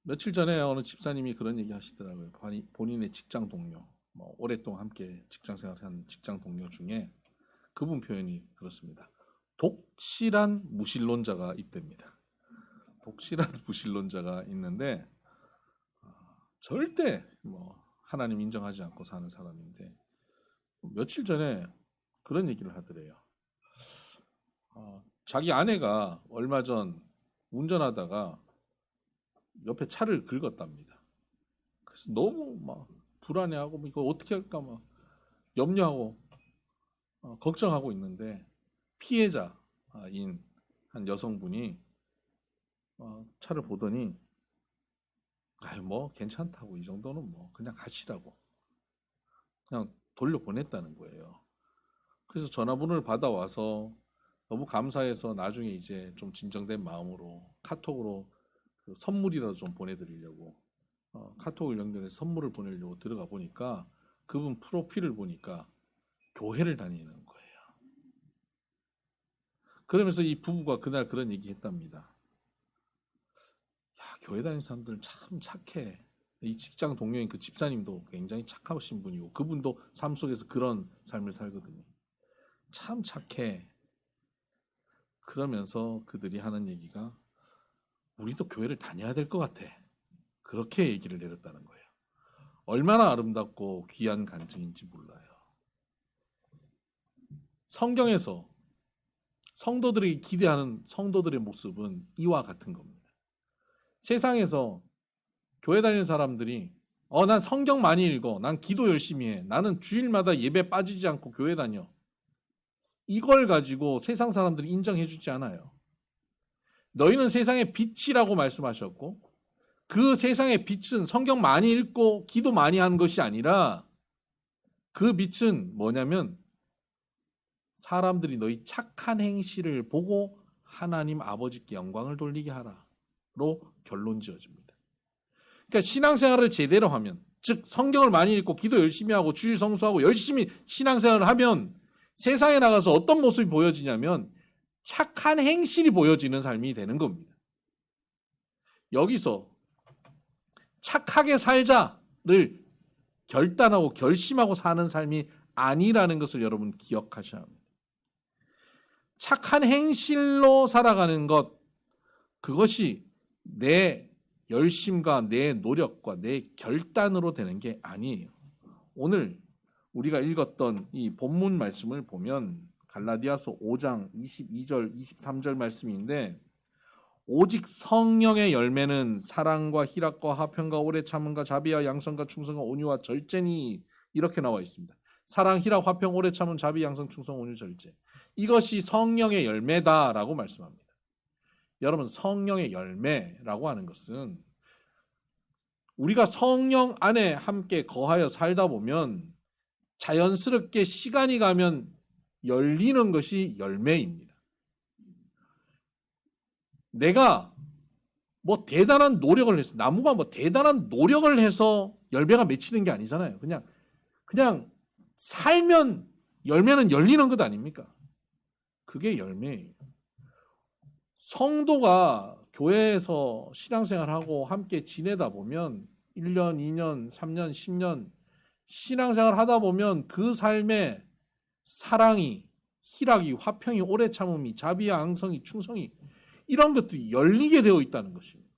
며칠 전에 어느 집사님이 그런 얘기 하시더라고요. 본인의 직장 동료, 오랫동안 함께 직장 생활한 직장 동료 중에 그분 표현이 그렇습니다. 독실한 무신론자가 있답니다. 독실한 무신론자가 있는데 절대 하나님 인정하지 않고 사는 사람인데 며칠 전에 그런 얘기를 하더래요. 자기 아내가 얼마 전 운전하다가 옆에 차를 긁었답니다. 그래서 너무 막 불안해하고 이거 어떻게 할까 막 염려하고 걱정하고 있는데 피해자인 한 여성분이 차를 보더니 괜찮다고 이 정도는 그냥 가시라고 그냥 돌려보냈다는 거예요. 그래서 전화번호를 받아와서 너무 감사해서 나중에 이제 좀 진정된 마음으로 카톡으로 그 선물이라도 좀 보내드리려고 카톡을 연결해서 선물을 보내려고 들어가 보니까 그분 프로필을 보니까 교회를 다니는 거예요. 그러면서 이 부부가 그날 그런 얘기 했답니다. 야, 교회 다니는 사람들 참 착해. 이 직장 동료인 그 집사님도 굉장히 착하신 분이고 그분도 삶 속에서 그런 삶을 살거든요. 참 착해. 그러면서 그들이 하는 얘기가 우리도 교회를 다녀야 될 것 같아. 그렇게 얘기를 내렸다는 거예요. 얼마나 아름답고 귀한 간증인지 몰라요. 성경에서 성도들이 기대하는 성도들의 모습은 이와 같은 겁니다. 세상에서 교회 다니는 사람들이 난 성경 많이 읽어. 난 기도 열심히 해. 나는 주일마다 예배 빠지지 않고 교회 다녀. 이걸 가지고 세상 사람들이 인정해 주지 않아요. 너희는 세상의 빛이라고 말씀하셨고 그 세상의 빛은 성경 많이 읽고 기도 많이 하는 것이 아니라 그 빛은 뭐냐면 사람들이 너희 착한 행실을 보고 하나님 아버지께 영광을 돌리게 하라로 결론 지어집니다. 그러니까 신앙생활을 제대로 하면, 즉 성경을 많이 읽고 기도 열심히 하고 주일 성수하고 열심히 신앙생활을 하면 세상에 나가서 어떤 모습이 보여지냐면 착한 행실이 보여지는 삶이 되는 겁니다. 여기서 착하게 살자를 결단하고 결심하고 사는 삶이 아니라는 것을 여러분 기억하셔야 합니다. 착한 행실로 살아가는 것, 그것이 내 열심과 내 노력과 내 결단으로 되는 게 아니에요. 오늘 우리가 읽었던 이 본문 말씀을 보면 갈라디아서 5장 22절 23절 말씀인데 오직 성령의 열매는 사랑과 희락과 화평과 오래 참음과 자비와 양선과 충성과 온유와 절제니 이렇게 나와 있습니다. 사랑, 희락, 화평, 오래 참음, 자비, 양선, 충성, 온유, 절제. 이것이 성령의 열매다라고 말씀합니다. 여러분, 성령의 열매라고 하는 것은 우리가 성령 안에 함께 거하여 살다 보면 자연스럽게 시간이 가면 열리는 것이 열매입니다. 내가 대단한 노력을 해서, 나무가 대단한 노력을 해서 열매가 맺히는 게 아니잖아요. 그냥 살면 열매는 열리는 것 아닙니까? 그게 열매예요. 성도가 교회에서 신앙생활하고 함께 지내다 보면 1년, 2년, 3년, 10년 신앙생활 하다 보면 그 삶에 사랑이, 희락이, 화평이, 오래 참음이, 자비와 앙성이, 충성이 이런 것들이 열리게 되어 있다는 것입니다.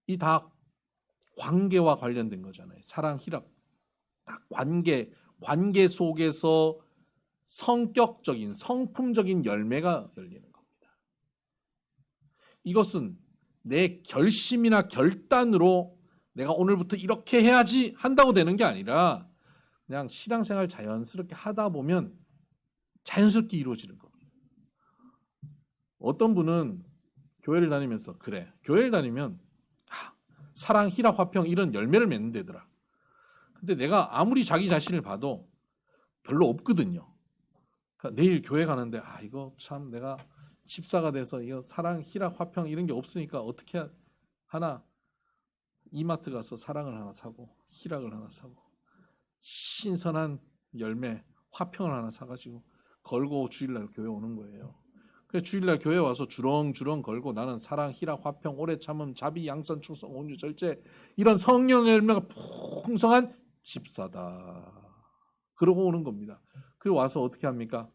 이 다 관계와 관련된 거잖아요. 사랑, 희락, 관계 속에서 성격적인, 성품적인 열매가 열리는 겁니다. 이것은 내 결심이나 결단으로 내가 오늘부터 이렇게 해야지 한다고 되는 게 아니라 그냥 신앙생활 자연스럽게 하다 보면 자연스럽게 이루어지는 겁니다. 어떤 분은 교회를 다니면서 그래, 교회를 다니면 사랑, 희락, 화평 이런 열매를 맺는 데더라. 근데 내가 아무리 자기 자신을 봐도 별로 없거든요. 그러니까 내일 교회 가는데 이거 참 내가 집사가 돼서 이거 사랑, 희락, 화평 이런 게 없으니까 어떻게 하나 이마트 가서 사랑을 하나 사고 희락을 하나 사고 신선한 열매, 화평을 하나 사가지고 걸고 주일날 교회 오는 거예요. 그래서 주일날 교회 와서 주렁주렁 걸고 나는 사랑, 희락, 화평, 오래 참음, 자비, 양선, 충성, 온유, 절제 이런 성령의 열매가 풍성한 집사다. 그러고 오는 겁니다. 그리고 와서 어떻게 합니까?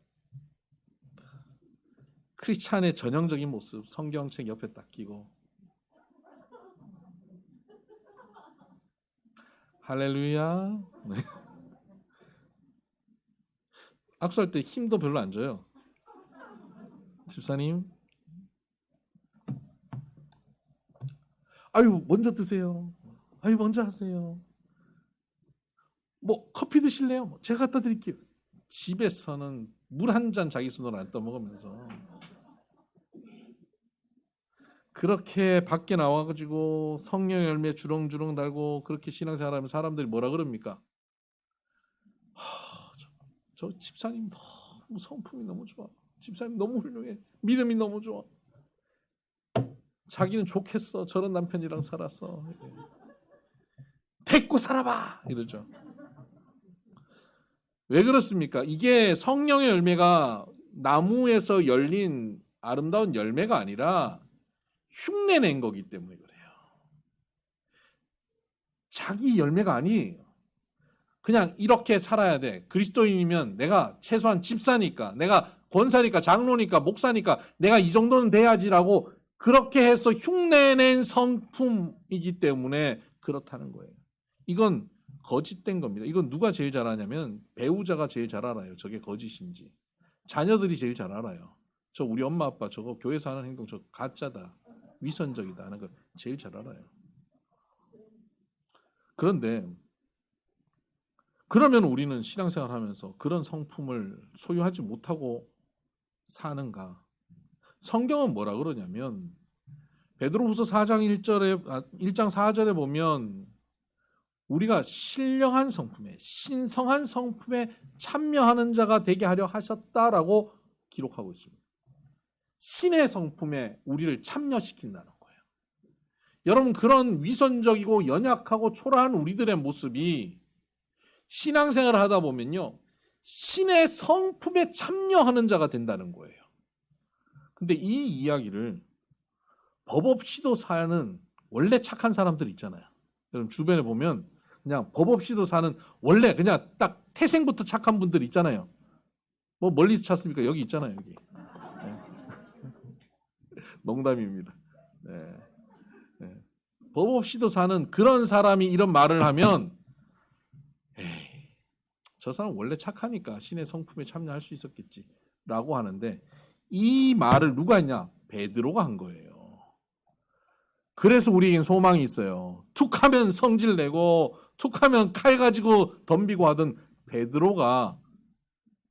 크리스찬의 전형적인 모습 성경책 옆에 딱 끼고 할렐루야. 네. 악수할 때 힘도 별로 안 줘요. 집사님, 아유 먼저 드세요. 아유 먼저 하세요. 뭐 커피 드실래요? 제가 갖다 드릴게요. 집에서는 물 한 잔 자기 손으로 안 떠먹으면서 그렇게 밖에 나와가지고 성령 열매 주렁주렁 달고 그렇게 신앙생활하면 사람들이 뭐라 그럽니까? 저 집사님 너무 성품이 너무 좋아. 집사님 너무 훌륭해. 믿음이 너무 좋아. 자기는 좋겠어. 저런 남편이랑 살아서. 데리고 살아봐. 이러죠. 왜 그렇습니까? 이게 성령의 열매가 나무에서 열린 아름다운 열매가 아니라 흉내낸 거기 때문에 그래요. 자기 열매가 아니에요. 그냥 이렇게 살아야 돼. 그리스도인이면 내가 최소한 집사니까, 내가 권사니까, 장로니까, 목사니까 내가 이 정도는 돼야지라고 그렇게 해서 흉내낸 성품이기 때문에 그렇다는 거예요. 이건 거짓된 겁니다. 이건 누가 제일 잘 아냐면 배우자가 제일 잘 알아요. 저게 거짓인지. 자녀들이 제일 잘 알아요. 저 우리 엄마 아빠 저거 교회에서 하는 행동 저 가짜다. 위선적이다 하는 거 제일 잘 알아요. 그런데 그러면 우리는 신앙생활 하면서 그런 성품을 소유하지 못하고 사는가? 성경은 뭐라 그러냐면 베드로후서 4장 1장 4절에 보면 우리가 신령한 성품에 신성한 성품에 참여하는 자가 되게 하려 하셨다라고 기록하고 있습니다. 신의 성품에 우리를 참여시킨다는 거예요. 여러분 그런 위선적이고 연약하고 초라한 우리들의 모습이 신앙생활을 하다 보면요. 신의 성품에 참여하는 자가 된다는 거예요. 근데 이 이야기를 법 없이도 사는 원래 착한 사람들 있잖아요. 여러분 주변에 보면 그냥 법 없이도 사는 원래 그냥 딱 태생부터 착한 분들 있잖아요. 뭐 멀리서 찾습니까? 여기 있잖아요. 여기. 네. 농담입니다. 네. 네. 법 없이도 사는 그런 사람이 이런 말을 하면 에이, 저 사람 원래 착하니까 신의 성품에 참여할 수 있었겠지 라고 하는데 이 말을 누가 했냐? 베드로가 한 거예요. 그래서 우리에겐 소망이 있어요. 툭하면 성질 내고 툭하면 칼 가지고 덤비고 하던 베드로가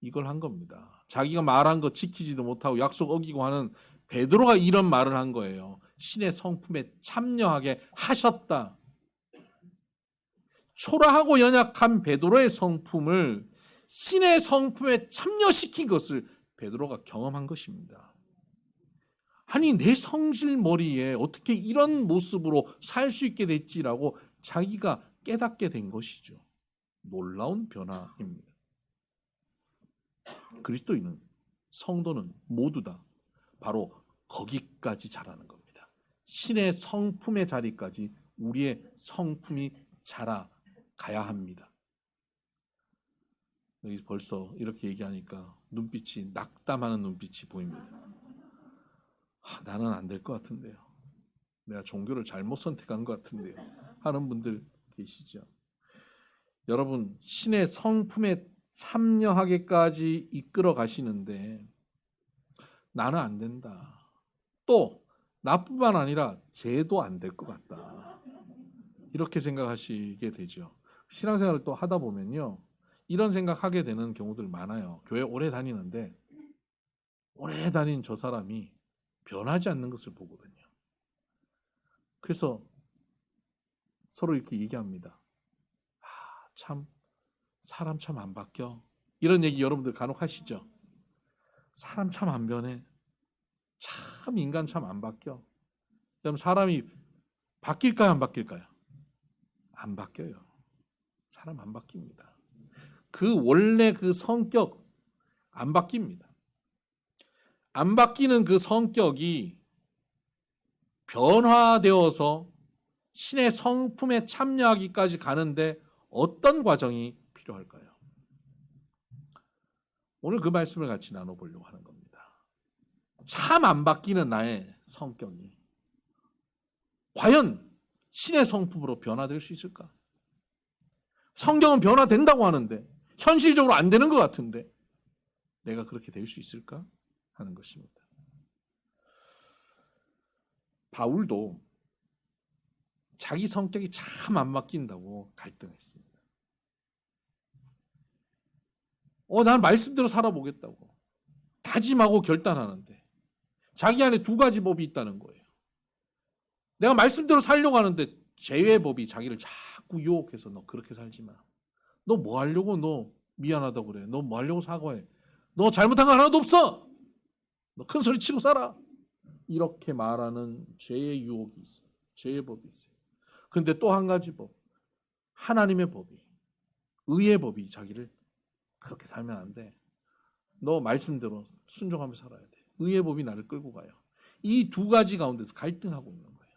이걸 한 겁니다. 자기가 말한 거 지키지도 못하고 약속 어기고 하는 베드로가 이런 말을 한 거예요. 신의 성품에 참여하게 하셨다. 초라하고 연약한 베드로의 성품을 신의 성품에 참여시킨 것을 베드로가 경험한 것입니다. 아니 내 성질머리에 어떻게 이런 모습으로 살 수 있게 됐지라고 자기가 깨닫게 된 것이죠. 놀라운 변화입니다. 그리스도인은 성도는 모두 다 바로 거기까지 자라는 겁니다. 신의 성품의 자리까지 우리의 성품이 자라가야 합니다. 여기 벌써 이렇게 얘기하니까 눈빛이 낙담하는 눈빛이 보입니다. 나는 안 될 것 같은데요. 내가 종교를 잘못 선택한 것 같은데요. 하는 분들 계시죠. 여러분 신의 성품에 참여하기까지 이끌어 가시는데 나는 안 된다. 또 나뿐만 아니라 쟤도 안 될 것 같다. 이렇게 생각하시게 되죠. 신앙생활을 또 하다 보면요. 이런 생각하게 되는 경우들 많아요. 교회 오래 다니는데 오래 다닌 저 사람이 변하지 않는 것을 보거든요. 그래서 서로 이렇게 얘기합니다. 참 사람 참 안 바뀌어. 이런 얘기 여러분들 간혹 하시죠. 사람 참 안 변해. 참 인간 참 안 바뀌어. 그럼 사람이 바뀔까요? 안 바뀔까요? 안 바뀌어요. 사람 안 바뀝니다. 그 원래 그 성격 안 바뀝니다. 안 바뀌는 그 성격이 변화되어서 신의 성품에 참여하기까지 가는데 어떤 과정이 필요할까요? 오늘 그 말씀을 같이 나눠보려고 하는 겁니다. 참 안 바뀌는 나의 성격이 과연 신의 성품으로 변화될 수 있을까? 성경은 변화된다고 하는데 현실적으로 안 되는 것 같은데 내가 그렇게 될 수 있을까? 하는 것입니다. 바울도 자기 성격이 참 안 바뀐다고 갈등했습니다. 난 말씀대로 살아보겠다고 다짐하고 결단하는데 자기 안에 두 가지 법이 있다는 거예요. 내가 말씀대로 살려고 하는데 죄의 법이 자기를 자꾸 유혹해서 너 그렇게 살지 마. 너 뭐 하려고 너 미안하다고 그래. 너 뭐 하려고 사과해. 너 잘못한 거 하나도 없어. 너 큰 소리 치고 살아. 이렇게 말하는 죄의 유혹이 있어요. 죄의 법이 있어요. 그런데 또 한 가지 법. 하나님의 법이, 의의 법이 자기를 그렇게 살면 안 돼. 너 말씀대로 순종하며 살아야 돼. 의의 법이 나를 끌고 가요. 이 두 가지 가운데서 갈등하고 있는 거예요.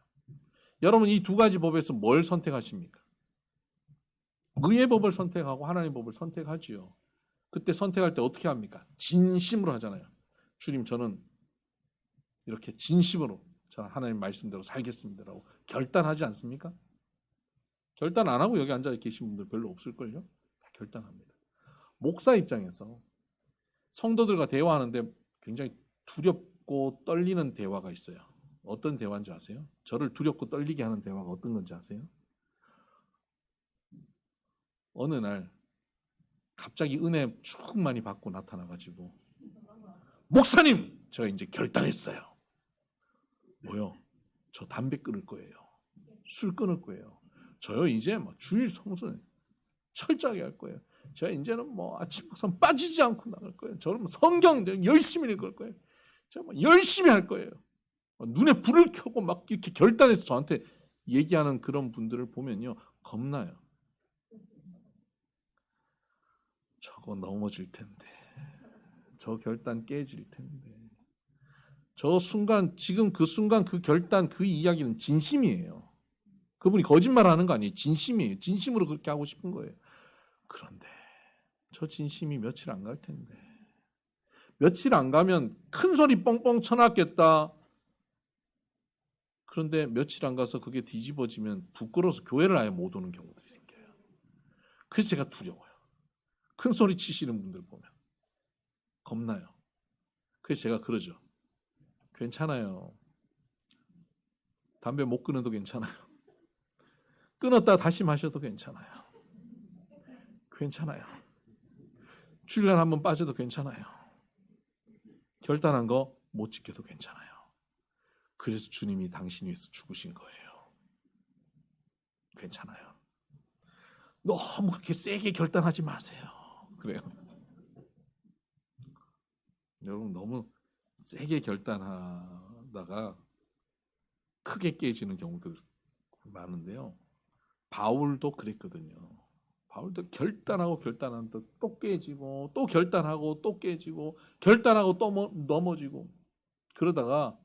여러분 이 두 가지 법에서 뭘 선택하십니까? 의의 법을 선택하고 하나님의 법을 선택하지요. 그때 선택할 때 어떻게 합니까? 진심으로 하잖아요. 주님 저는 이렇게 진심으로 저는 하나님 말씀대로 살겠습니다라고 결단하지 않습니까? 결단 안 하고 여기 앉아 계신 분들 별로 없을걸요? 다 결단합니다. 목사 입장에서 성도들과 대화하는데 굉장히 두렵고 떨리는 대화가 있어요. 어떤 대화인지 아세요? 저를 두렵고 떨리게 하는 대화가 어떤 건지 아세요? 어느 날 갑자기 은혜 쭉 많이 받고 나타나가지고 목사님! 저 이제 결단했어요. 뭐요? 저 담배 끊을 거예요. 술 끊을 거예요. 저요 이제 주일 성수는 철저하게 할 거예요. 제가 이제는 아침 목상 빠지지 않고 나갈 거예요. 저는 성경 열심히 읽을 거예요. 제가 열심히 할 거예요. 눈에 불을 켜고 막 이렇게 결단해서 저한테 얘기하는 그런 분들을 보면요 겁나요. 저거 넘어질 텐데, 저 결단 깨질 텐데, 저 순간 지금 그 순간 그 결단 그 이야기는 진심이에요. 그분이 거짓말하는 거 아니에요. 진심이에요. 진심으로 그렇게 하고 싶은 거예요. 그런데 저 진심이 며칠 안 갈 텐데, 며칠 안 가면 큰 소리 뻥뻥 쳐놨겠다. 그런데 며칠 안 가서 그게 뒤집어지면 부끄러워서 교회를 아예 못 오는 경우들이 생겨요. 그래서 제가 두려워요. 큰 소리 치시는 분들 보면 겁나요. 그래서 제가 그러죠. 괜찮아요. 담배 못 끊어도 괜찮아요. 끊었다 다시 마셔도 괜찮아요. 괜찮아요. 주일날 한번 빠져도 괜찮아요. 결단한 거 못 지켜도 괜찮아요. 그래서 주님이 당신 위해서 죽으신 거예요. 괜찮아요. 너무 그렇게 세게 결단하지 마세요. 그래요. 여러분 너무 세게 결단하다가 크게 깨지는 경우들 많은데요. 바울도 그랬거든요. 바울도 결단하고 결단하는데 또 깨지고 또 결단하고 또 깨지고 결단하고 또 넘어지고 그러다가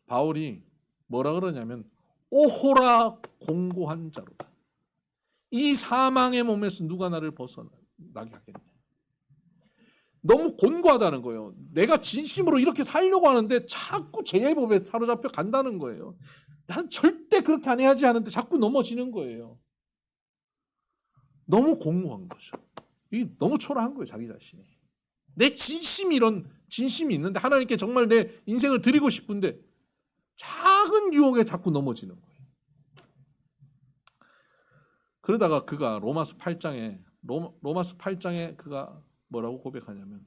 바울이 뭐라 그러냐면 오호라 공고한 자로다. 이 사망의 몸에서 누가 나를 벗어나게 하겠냐. 너무 곤고하다는 거예요. 내가 진심으로 이렇게 살려고 하는데 자꾸 제법에 사로잡혀 간다는 거예요. 나는 절대 그렇게 안 해야지 하는데 자꾸 넘어지는 거예요. 너무 공고한 거죠. 이게 너무 초라한 거예요, 자기 자신이. 내 진심이 이런 진심이 있는데 하나님께 정말 내 인생을 드리고 싶은데 작은 유혹에 자꾸 넘어지는 거예요. 그러다가 그가 로마서 8장에 그가 뭐라고 고백하냐면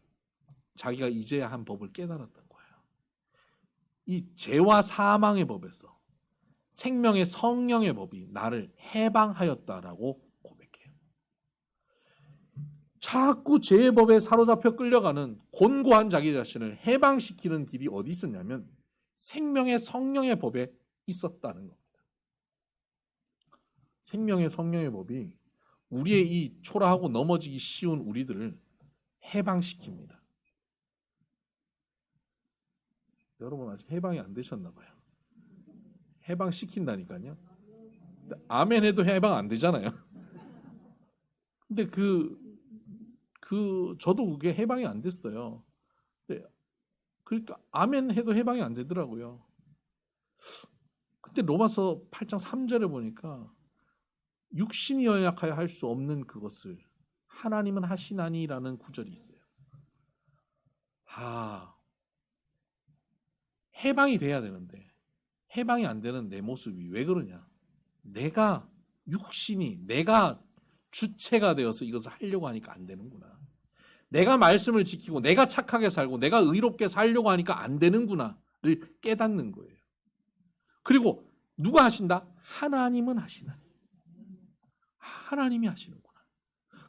자기가 이제야 한 법을 깨달았던 거예요. 이 죄와 사망의 법에서 생명의 성령의 법이 나를 해방하였다라고 고백해요. 자꾸 죄의 법에 사로잡혀 끌려가는 곤고한 자기 자신을 해방시키는 길이 어디 있었냐면 생명의 성령의 법에 있었다는 겁니다. 생명의 성령의 법이 우리의 이 초라하고 넘어지기 쉬운 우리들을 해방시킵니다. 여러분 아직 해방이 안 되셨나 봐요. 해방시킨다니까요. 아멘 해도 해방 안 되잖아요. 근데 저도 그게 해방이 안 됐어요. 그러니까 아멘 해도 해방이 안 되더라고요. 근데 로마서 8장 3절에 보니까 육신이 연약하여 할 수 없는 그것을 하나님은 하시나니라는 구절이 있어요. 해방이 돼야 되는데 해방이 안 되는 내 모습이 왜 그러냐? 내가 내가 주체가 되어서 이것을 하려고 하니까 안 되는구나. 내가 말씀을 지키고 내가 착하게 살고 내가 의롭게 살려고 하니까 안 되는구나를 깨닫는 거예요. 그리고 누가 하신다? 하나님은 하시나니. 하나님이 하시는구나.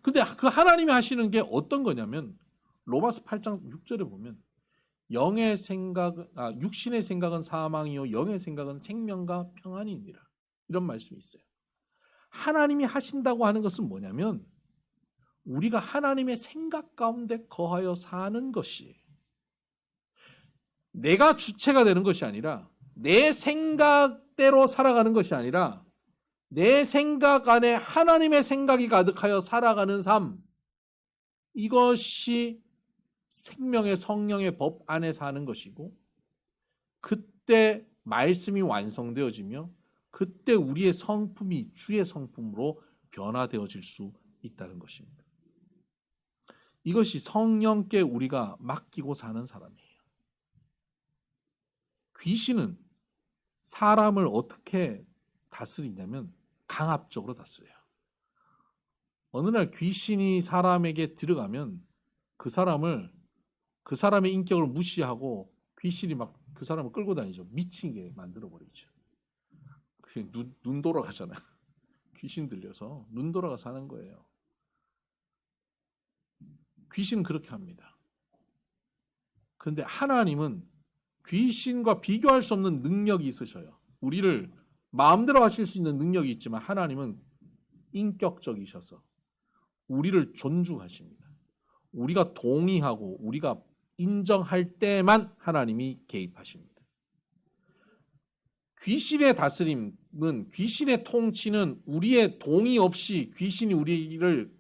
근데 그 하나님이 하시는 게 어떤 거냐면 로마서 8장 6절에 보면 육신의 생각은 사망이요 영의 생각은 생명과 평안이니라. 이런 말씀이 있어요. 하나님이 하신다고 하는 것은 뭐냐면 우리가 하나님의 생각 가운데 거하여 사는 것이 내가 주체가 되는 것이 아니라 내 생각대로 살아가는 것이 아니라 내 생각 안에 하나님의 생각이 가득하여 살아가는 삶, 이것이 생명의 성령의 법 안에 사는 것이고 그때 말씀이 완성되어지며 그때 우리의 성품이 주의 성품으로 변화되어질 수 있다는 것입니다. 이것이 성령께 우리가 맡기고 사는 사람이에요. 귀신은 사람을 어떻게 다스리냐면 강압적으로 다스려요. 어느 날 귀신이 사람에게 들어가면 그 사람의 인격을 무시하고 귀신이 막 그 사람을 끌고 다니죠. 미치게 만들어버리죠. 눈 돌아가잖아요. 귀신 들려서 눈 돌아가 사는 거예요. 귀신은 그렇게 합니다. 그런데 하나님은 귀신과 비교할 수 없는 능력이 있으셔요. 우리를 마음대로 하실 수 있는 능력이 있지만 하나님은 인격적이셔서 우리를 존중하십니다. 우리가 동의하고 우리가 인정할 때만 하나님이 개입하십니다. 귀신의 다스림은 귀신의 통치는 우리의 동의 없이 귀신이 우리를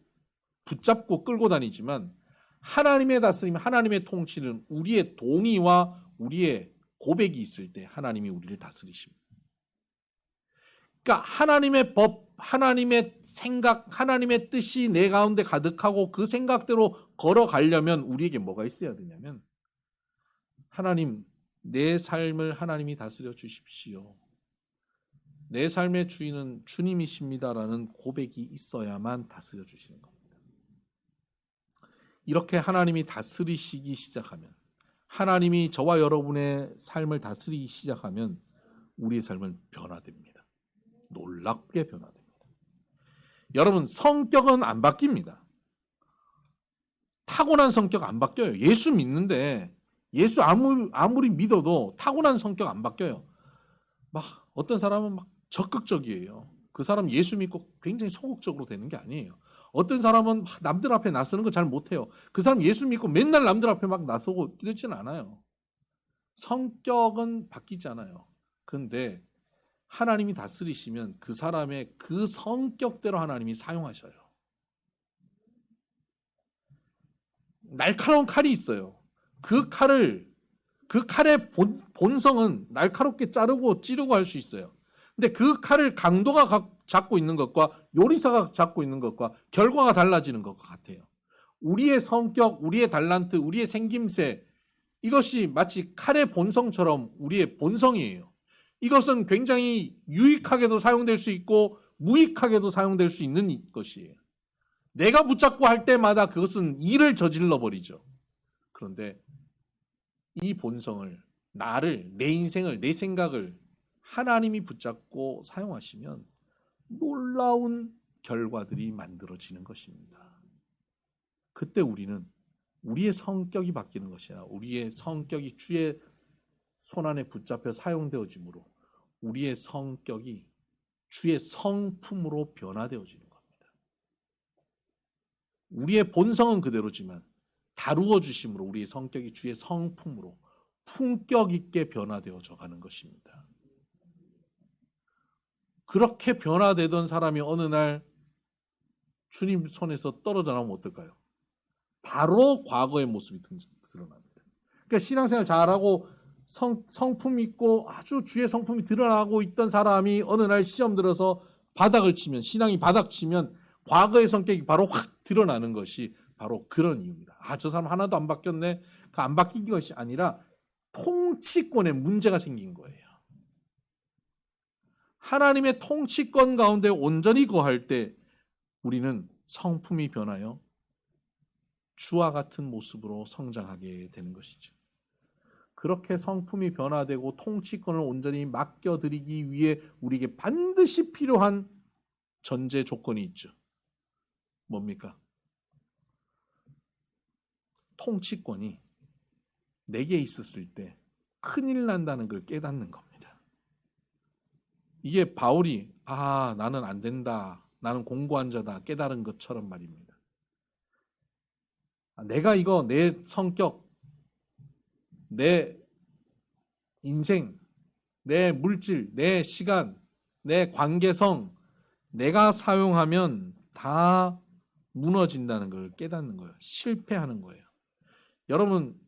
붙잡고 끌고 다니지만 하나님의 다스림, 하나님의 통치는 우리의 동의와 우리의 고백이 있을 때 하나님이 우리를 다스리십니다. 그러니까 하나님의 법, 하나님의 생각, 하나님의 뜻이 내 가운데 가득하고 그 생각대로 걸어가려면 우리에게 뭐가 있어야 되냐면 하나님, 내 삶을 하나님이 다스려 주십시오. 내 삶의 주인은 주님이십니다라는 고백이 있어야만 다스려 주시는 겁니다. 이렇게 하나님이 다스리시기 시작하면 하나님이 저와 여러분의 삶을 다스리기 시작하면 우리의 삶은 변화됩니다. 놀랍게 변화됩니다. 여러분, 성격은 안 바뀝니다. 타고난 성격 안 바뀌어요. 예수 믿는데 예수 아무리 믿어도 타고난 성격 안 바뀌어요. 막 어떤 사람은 막 적극적이에요. 그 사람 예수 믿고 굉장히 소극적으로 되는 게 아니에요. 어떤 사람은 막 남들 앞에 나서는 거 잘 못해요. 그 사람 예수 믿고 맨날 남들 앞에 막 나서고 이러지는 않아요. 성격은 바뀌지 않아요. 그런데 하나님이 다스리시면 그 사람의 그 성격대로 하나님이 사용하셔요. 날카로운 칼이 있어요. 그 칼의 본성은 날카롭게 자르고 찌르고 할 수 있어요. 근데 그 칼을 강도가 잡고 있는 것과 요리사가 잡고 있는 것과 결과가 달라지는 것과 같아요. 우리의 성격, 우리의 달란트, 우리의 생김새, 이것이 마치 칼의 본성처럼 우리의 본성이에요. 이것은 굉장히 유익하게도 사용될 수 있고 무익하게도 사용될 수 있는 것이에요. 내가 붙잡고 할 때마다 그것은 일을 저질러 버리죠. 그런데 이 본성을, 내 인생을, 내 생각을 하나님이 붙잡고 사용하시면 놀라운 결과들이 만들어지는 것입니다. 그때 우리는 우리의 성격이 바뀌는 것이 아니라 우리의 성격이 주의 손안에 붙잡혀 사용되어지므로 우리의 성격이 주의 성품으로 변화되어지는 겁니다. 우리의 본성은 그대로지만 다루어 주심으로 우리의 성격이 주의 성품으로 품격 있게 변화되어져 가는 것입니다. 그렇게 변화되던 사람이 어느 날 주님 손에서 떨어져 나오면 어떨까요? 바로 과거의 모습이 드러납니다. 그러니까 신앙생활 잘하고 성품 있고 아주 주의 성품이 드러나고 있던 사람이 어느 날 시험 들어서 바닥을 치면, 신앙이 바닥치면 과거의 성격이 바로 확 드러나는 것이 바로 그런 이유입니다. 저 사람 하나도 안 바뀌었네. 그 안 바뀐 것이 아니라 통치권에 문제가 생긴 거예요. 하나님의 통치권 가운데 온전히 거할 때 우리는 성품이 변하여 주와 같은 모습으로 성장하게 되는 것이죠. 그렇게 성품이 변화되고 통치권을 온전히 맡겨드리기 위해 우리에게 반드시 필요한 전제 조건이 있죠. 뭡니까? 통치권이 내게 있었을 때 큰일 난다는 걸 깨닫는 겁니다. 이게 바울이 나는 안 된다, 나는 공고한 자다 깨달은 것처럼 말입니다. 내가 이거 내 성격, 내 인생, 내 물질, 내 시간, 내 관계성 내가 사용하면 다 무너진다는 걸 깨닫는 거예요. 실패하는 거예요. 여러분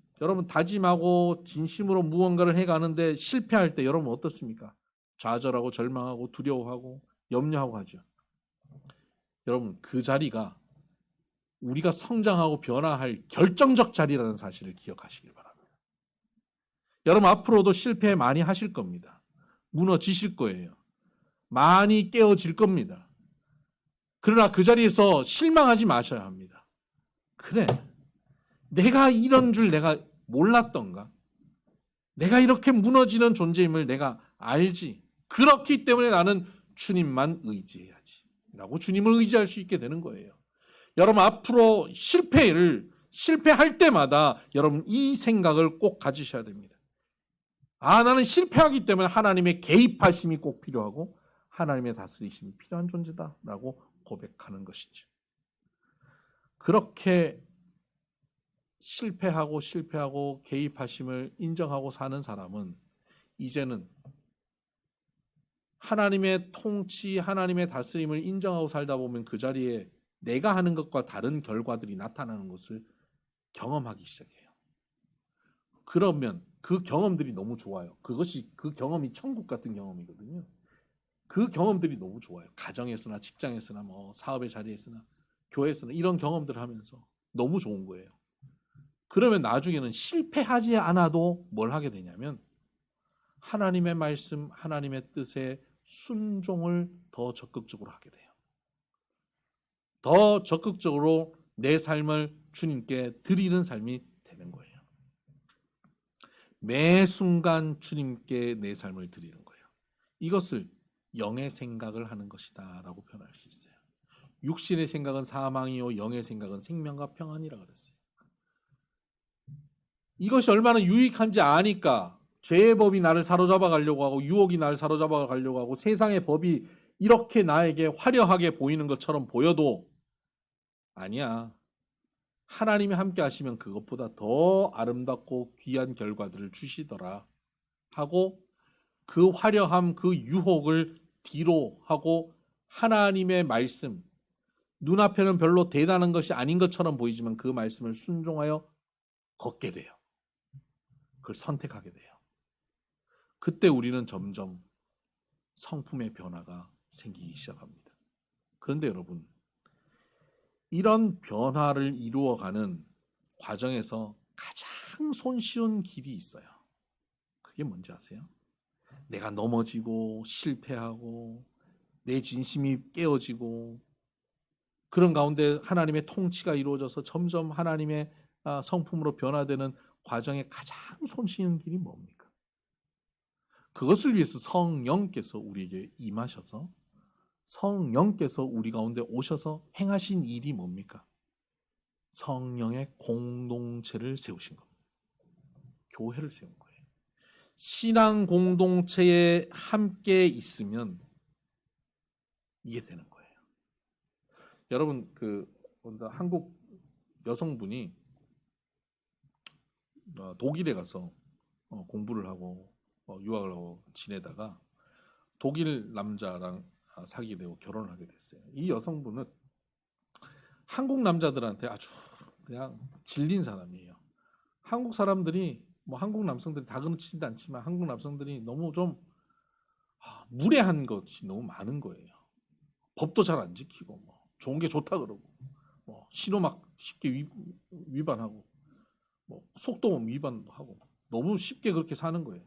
다짐하고 진심으로 무언가를 해가는데 실패할 때 여러분 어떻습니까? 좌절하고 절망하고 두려워하고 염려하고 하죠. 여러분 그 자리가 우리가 성장하고 변화할 결정적 자리라는 사실을 기억하시길 바랍니다. 여러분 앞으로도 실패 많이 하실 겁니다. 무너지실 거예요. 많이 깨어질 겁니다. 그러나 그 자리에서 실망하지 마셔야 합니다. 그래, 내가 이런 줄 내가 몰랐던가? 내가 이렇게 무너지는 존재임을 내가 알지. 그렇기 때문에 나는 주님만 의지해야지 라고 주님을 의지할 수 있게 되는 거예요. 여러분 앞으로 실패할 때마다 여러분 이 생각을 꼭 가지셔야 됩니다. 나는 실패하기 때문에 하나님의 개입하심이 꼭 필요하고 하나님의 다스리심이 필요한 존재다라고 고백하는 것이죠. 그렇게 실패하고 개입하심을 인정하고 사는 사람은 이제는 하나님의 통치, 하나님의 다스림을 인정하고 살다 보면 그 자리에 내가 하는 것과 다른 결과들이 나타나는 것을 경험하기 시작해요. 그러면 그 경험들이 너무 좋아요. 그 경험이 천국 같은 경험이거든요. 그 경험들이 너무 좋아요. 가정에서나 직장에서나 사업의 자리에서나 교회에서나 이런 경험들을 하면서 너무 좋은 거예요. 그러면 나중에는 실패하지 않아도 뭘 하게 되냐면 하나님의 말씀, 하나님의 뜻에 순종을 더 적극적으로 하게 돼요. 더 적극적으로 내 삶을 주님께 드리는 삶이 되는 거예요. 매 순간 주님께 내 삶을 드리는 거예요. 이것을 영의 생각을 하는 것이다 라고 표현할 수 있어요. 육신의 생각은 사망이요 영의 생각은 생명과 평안이라 그랬어요. 이것이 얼마나 유익한지 아니까 죄의 법이 나를 사로잡아 가려고 하고 유혹이 나를 사로잡아 가려고 하고 세상의 법이 이렇게 나에게 화려하게 보이는 것처럼 보여도 아니야. 하나님이 함께 하시면 그것보다 더 아름답고 귀한 결과들을 주시더라 하고 그 화려함, 그 유혹을 뒤로 하고 하나님의 말씀, 눈앞에는 별로 대단한 것이 아닌 것처럼 보이지만 그 말씀을 순종하여 걷게 돼요. 그걸 선택하게 돼요. 그때 우리는 점점 성품의 변화가 생기기 시작합니다. 그런데 여러분, 이런 변화를 이루어가는 과정에서 가장 손쉬운 길이 있어요. 그게 뭔지 아세요? 내가 넘어지고 실패하고 내 진심이 깨어지고 그런 가운데 하나님의 통치가 이루어져서 점점 하나님의 성품으로 변화되는 과정의 가장 손쉬운 길이 뭡니까? 그것을 위해서 성령께서 우리에게 임하셔서 성령께서 우리 가운데 오셔서 행하신 일이 뭡니까? 성령의 공동체를 세우신 겁니다. 교회를 세운 거예요. 신앙 공동체에 함께 있으면 이게 되는 거예요. 여러분 한국 여성분이 독일에 가서 공부를 하고 유학을 하고 지내다가 독일 남자랑 사귀게 되고 결혼을 하게 됐어요. 이 여성분은 한국 남자들한테 아주 그냥 질린 사람이에요. 한국 사람들이 한국 남성들이 다 그렇지도 않지만 한국 남성들이 너무 좀 무례한 것이 너무 많은 거예요. 법도 잘 안 지키고 좋은 게 좋다 그러고 신호 막 쉽게 위반하고 속도 위반도 하고 너무 쉽게 그렇게 사는 거예요.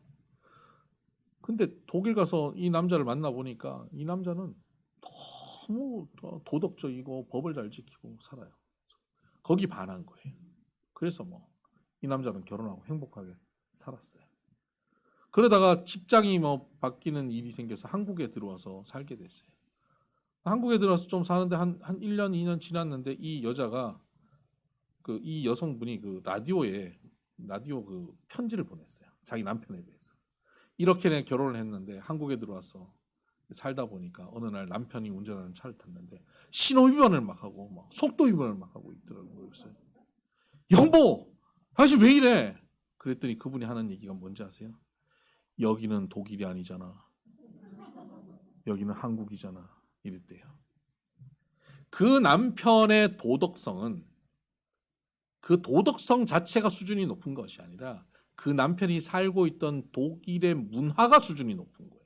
근데 독일 가서 이 남자를 만나보니까 이 남자는 너무 도덕적이고 법을 잘 지키고 살아요. 거기 반한 거예요. 그래서 이 남자는 결혼하고 행복하게 살았어요. 그러다가 직장이 바뀌는 일이 생겨서 한국에 들어와서 살게 됐어요. 한국에 들어와서 좀 사는데 한 1년, 2년 지났는데 이 여자가 이 여성분이 라디오 편지를 보냈어요. 자기 남편에 대해서. 이렇게 내가 결혼을 했는데 한국에 들어와서 살다 보니까 어느 날 남편이 운전하는 차를 탔는데 신호 위반을 막 하고 속도 위반을 막 하고 있더라고요. 그래서 여보, 당신 왜 이래? 그랬더니 그분이 하는 얘기가 뭔지 아세요? 여기는 독일이 아니잖아. 여기는 한국이잖아. 이랬대요. 그 남편의 도덕성은 그 도덕성 자체가 수준이 높은 것이 아니라 그 남편이 살고 있던 독일의 문화가 수준이 높은 거예요.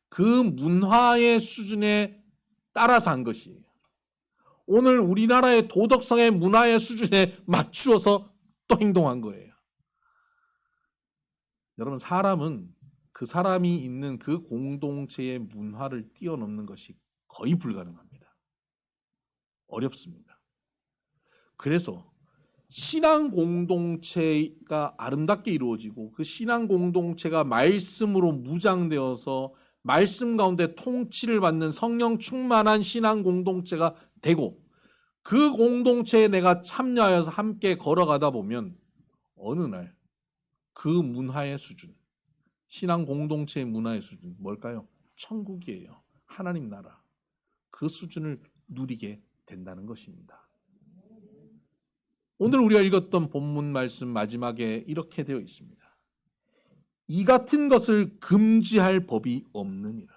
그 문화의 수준에 따라서 한 것이에요. 오늘 우리나라의 도덕성의 문화의 수준에 맞추어서 또 행동한 거예요. 여러분, 사람은 그 사람이 있는 그 공동체의 문화를 뛰어넘는 것이 거의 불가능합니다. 어렵습니다. 그래서 신앙 공동체가 아름답게 이루어지고 그 신앙 공동체가 말씀으로 무장되어서 말씀 가운데 통치를 받는 성령 충만한 신앙 공동체가 되고 그 공동체에 내가 참여하여서 함께 걸어가다 보면 어느 날 그 문화의 수준, 신앙 공동체의 문화의 수준 뭘까요? 천국이에요. 하나님 나라. 그 수준을 누리게 된다는 것입니다. 오늘 우리가 읽었던 본문 말씀 마지막에 이렇게 되어 있습니다. 이 같은 것을 금지할 법이 없느니라.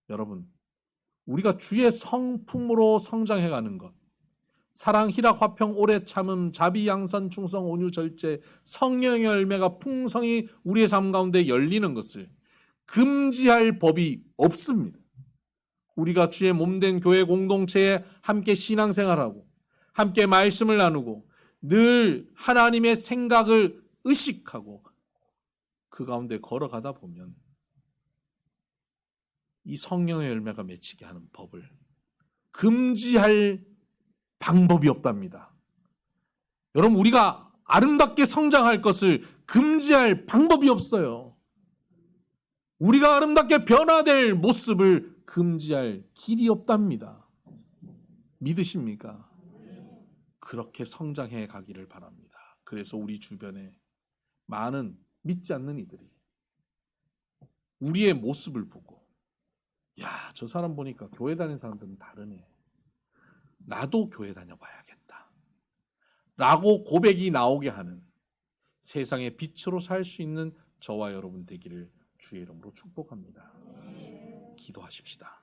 여러분, 우리가 주의 성품으로 성장해가는 것, 사랑, 희락, 화평, 오래 참음, 자비, 양선, 충성, 온유, 절제, 성령의 열매가 풍성히 우리의 삶 가운데 열리는 것을 금지할 법이 없습니다. 우리가 주의 몸된 교회 공동체에 함께 신앙생활하고 함께 말씀을 나누고 늘 하나님의 생각을 의식하고 그 가운데 걸어가다 보면 이 성령의 열매가 맺히게 하는 법을 금지할 방법이 없답니다. 여러분, 우리가 아름답게 성장할 것을 금지할 방법이 없어요. 우리가 아름답게 변화될 모습을 금지할 길이 없답니다. 믿으십니까? 그렇게 성장해 가기를 바랍니다. 그래서 우리 주변에 많은 믿지 않는 이들이 우리의 모습을 보고 야, 저 사람 보니까 교회 다니는 사람들은 다르네. 나도 교회 다녀봐야겠다. 라고 고백이 나오게 하는 세상의 빛으로 살 수 있는 저와 여러분 되기를 주의 이름으로 축복합니다. 기도하십시다.